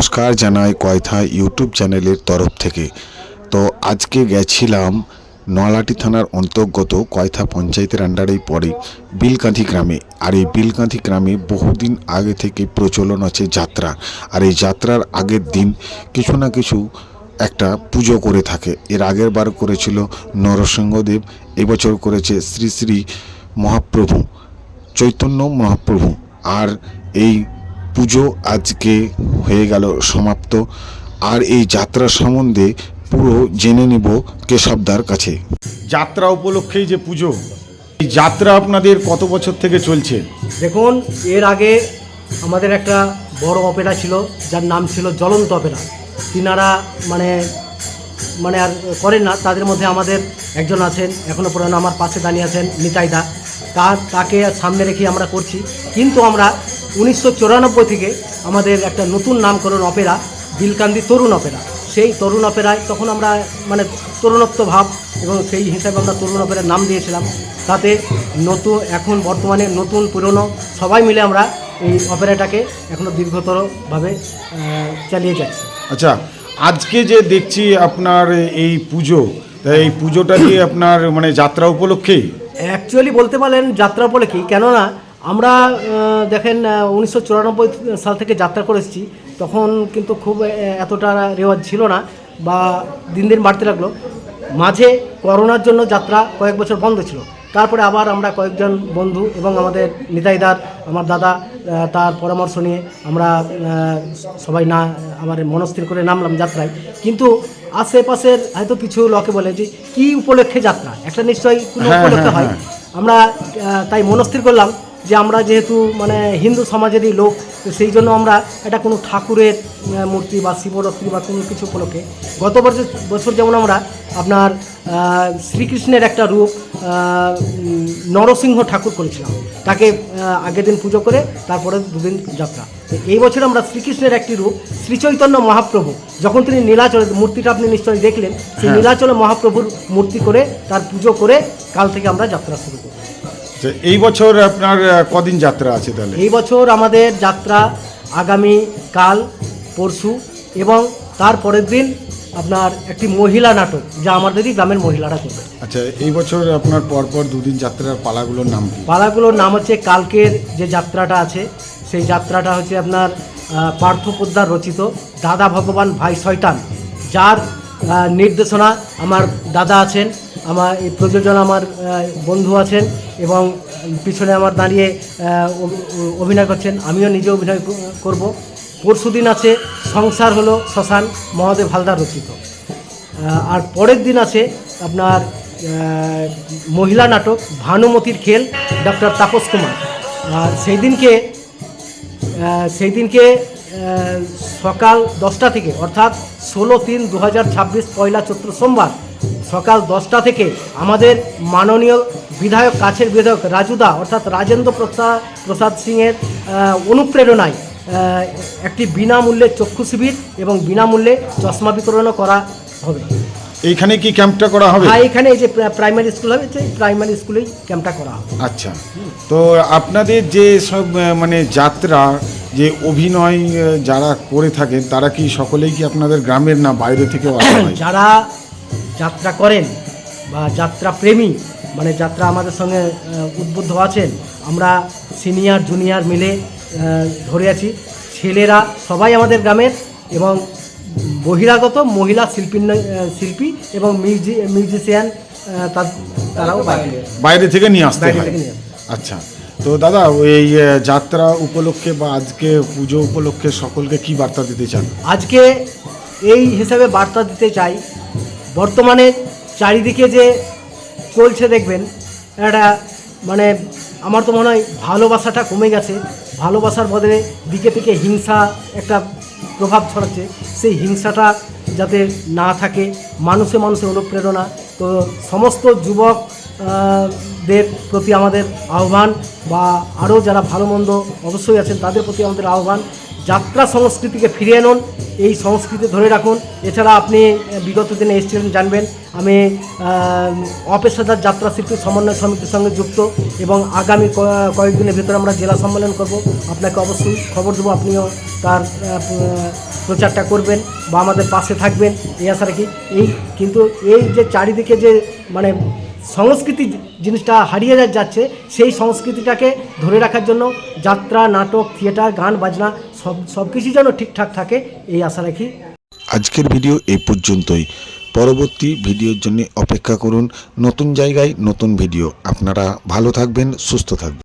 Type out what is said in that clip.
নমস্কার জানাই কয়থা ইউটিউব চ্যানেলের তরফ থেকে। তো আজকে গেছিলাম নলাটি থানার অন্তর্গত কয়থা পঞ্চায়েতের আন্ডারেই পড়ে বিলকাঁথি গ্রামে। আর এই বিলকাঁথি গ্রামে বহুদিন আগে থেকে প্রচলন আছে যাত্রা। আর এই যাত্রার আগের দিন কিছু না কিছু একটা পুজো করে থাকে। এর আগের বার করেছিল নরসিংহদেব, এবছর করেছে শ্রী শ্রী মহাপ্রভু চৈতন্য মহাপ্রভু। আর এই পুজো আজকে হয়ে গেল সমাপ্ত। আর এই যাত্রা সম্বন্ধে পুরো জেনে নিব কেশবদার কাছে। যাত্রা উপলক্ষেই যে পুজো, এই যাত্রা আপনাদের কত বছর থেকে চলছে? দেখুন, এর আগে আমাদের একটা বড় অপেরা ছিল যার নাম ছিল জ্বলন্ত অপেরা। তিনারা মানে আর করেন না। তাদের মধ্যে আমাদের একজন আছেন, এখনও পুরানো আমার পাশে দাঁড়িয়ে আছেন, নিতাইদা। তাকে সামনে রেখে আমরা করছি। কিন্তু আমরা 1994 থেকে আমাদের একটা নতুন নামকরণ অপেরা, বিলকান্দি তরুণ অপেরা। সেই তরুণ অপেরায় তখন আমরা তরুণত্ব ভাব এবং সেই হিসাবে আমরা তরুণ অপেরার নাম দিয়েছিলাম। তাতে এখন বর্তমানে নতুন পুরনো সবাই মিলে আমরা এই অপেরাটাকে এখনও দীর্ঘতরভাবে চালিয়ে যাচ্ছি। আচ্ছা, আজকে যে দেখছি আপনার এই পুজো, এই পুজোটা কি আপনার যাত্রা উপলক্ষেই? অ্যাকচুয়ালি বলতে পারেন যাত্রা উপলক্ষেই। কেননা আমরা দেখেন 1994 সাল থেকে যাত্রা করে এসেছি। তখন কিন্তু খুব এতটা রেওয়াজ ছিল না বা দিন দিন বাড়তে লাগলো। মাঝে করোনার জন্য যাত্রা কয়েক বছর বন্ধ ছিল। তারপরে আবার আমরা কয়েকজন বন্ধু এবং আমাদের নিতাইদার, আমার দাদা, তার পরামর্শ নিয়ে আমরা সবাই আমার মনস্থির করে নামলাম যাত্রায়। কিন্তু আশেপাশের হয়তো কিছু লোকে বলে যে কী উপলক্ষে যাত্রা, একটা নিশ্চয়ই কোনো উপলক্ষে হয়। আমরা তাই মনস্থির করলাম যে আমরা যেহেতু হিন্দু সমাজেরই লোক, তো সেই জন্য আমরা এটা কোনো ঠাকুরের মূর্তি বা শিবরাত্রি বা কোনো কিছু উপলক্ষে গত বছর যেমন আমরা আপনার শ্রীকৃষ্ণের একটা রূপ নরসিংহ ঠাকুর করেছিলাম। তাকে আগের দিন পুজো করে তারপরে দুদিন যাত্রা। এই বছর আমরা শ্রীকৃষ্ণের একটি রূপ শ্রীচৈতন্য মহাপ্রভু, যখন তিনি নীলাচলে, মূর্তিটা আপনি নিশ্চয়ই দেখলেন, সেই নীলাচলে মহাপ্রভুর মূর্তি করে তার পুজো করে কাল থেকে আমরা যাত্রা শুরু করি। এই বছর আপনার কদিন যাত্রা আছে তাহলে? এই বছর আমাদের যাত্রা আগামী কাল, পরশু এবং তার পরের দিন আপনার একটি মহিলা নাটক, যা আমাদেরই গ্রামের মহিলারা করবে। আচ্ছা, এই বছর আপনার পরপর দুদিন যাত্রার পালাগুলোর নাম কি? পালাগুলোর নাম হচ্ছে, কালকের যে যাত্রাটা আছে সেই যাত্রাটা হচ্ছে আপনার পার্থ পোদ্দার রচিত দাদা ভগবান ভাই শয়তান, যার নির্দেশনা আমার দাদা আছেন, আমার এই প্রযোজনা আমার বন্ধু আছেন এবং পিছনে আমার দাঁড়িয়ে অভিনয় করছেন, আমিও নিজে অভিনয় করব। পরশুদিন আছে সংসার হলো শ্মশান, মহাদেব হালদার রচিত। আর পরের দিন আছে আপনার মহিলা নাটক ভানুমতির খেল, ডক্টর তাপস কুমার। আর সেই দিনকে সকাল 10টা থেকে, অর্থাৎ 16/3/2026 পয়লা চৈত্র সোমবার সকাল 10টা থেকে আমাদের মাননীয় বিধায়ক, কাছের বিধায়ক রাজুদা অর্থাৎ রাজেন্দ্র প্রসাদ সিংয়ের অনুপ্রেরণায় একটি বিনামূল্যে চক্ষু শিবির এবং বিনামূল্যে চশমা বিতরণও করা হবে। এইখানে কি ক্যাম্পটা করা হবে? হ্যাঁ, এখানে এই যে প্রাইমারি স্কুল হবে, সেই প্রাইমারি স্কুলেই ক্যাম্পটা করা হবে। আচ্ছা, তো আপনাদের যে সব যাত্রা, যে অভিনয় যারা করে থাকেন, তারা কি সকলেই কি আপনাদের গ্রামের, না বাইরে থেকে আসা হয়? যারা যাত্রা করেন বা যাত্রা প্রেমী, যাত্রা আমাদের সঙ্গে উদ্বুদ্ধ আছেন, আমরা সিনিয়র জুনিয়র মিলে ধরে আছি। ছেলেরা সবাই আমাদের গ্রামের এবং বহিরাগত মহিলা শিল্পী এবং মিউজিশিয়ান তারাও বাইরে থেকে নিয়ে আসতে হয়। আচ্ছা, তো দাদা, এই যাত্রা উপলক্ষে বা আজকে পুজো উপলক্ষে সকলকে কি বার্তা দিতে চান? আজকে এই হিসাবে বার্তা দিতে চাই, বর্তমানে চারিদিকে যে চলছে দেখবেন, একটা আমার তো মনে হয় ভালোবাসাটা কমে গেছে। ভালোবাসার বদলে দিকে থেকে হিংসা একটা প্রভাব ছড়াচ্ছে। সেই হিংসাটা যাতে না থাকে, মানুষে মানুষের অনুপ্রেরণা। তো সমস্ত যুবকদের প্রতি আমাদের আহ্বান, বা আরও যারা ভালো মন্দ অবশ্যই আছেন তাদের প্রতি আমাদের আহ্বান যাত্রা সংস্কৃতিকে ফিরিয়ে আনুন, এই সংস্কৃতি ধরে রাখুন। এছাড়া আপনি বিগত দিনে এসেছিলেন, জানবেন আমি অপেশাদার যাত্রা শিল্পী সমন্বয় সমিতির সঙ্গে যুক্ত এবং আগামী কয়েকদিনের ভিতরে আমরা জেলা সম্মেলন করব। আপনাকে অবশ্যই খবর দেবো, আপনিও তার প্রচারটা করবেন বা আমাদের পাশে থাকবেন, এই আশা রাখি। কিন্তু এই যে চারিদিকে যে মানে সংস্কৃতি জিনিসটা হারিয়ে যাচ্ছে, সেই সংস্কৃতিটাকে ধরে রাখার জন্য যাত্রা, নাটক, থিয়েটার, গান বাজনা সব কিছু যেন ঠিকঠাক থাকে, এই আশা রাখি। আজকের ভিডিও এই পর্যন্তই। পরবর্তী ভিডিওর জন্য অপেক্ষা করুন। নতুন জায়গায় নতুন ভিডিও। আপনারা ভালো থাকবেন, সুস্থ থাকবেন।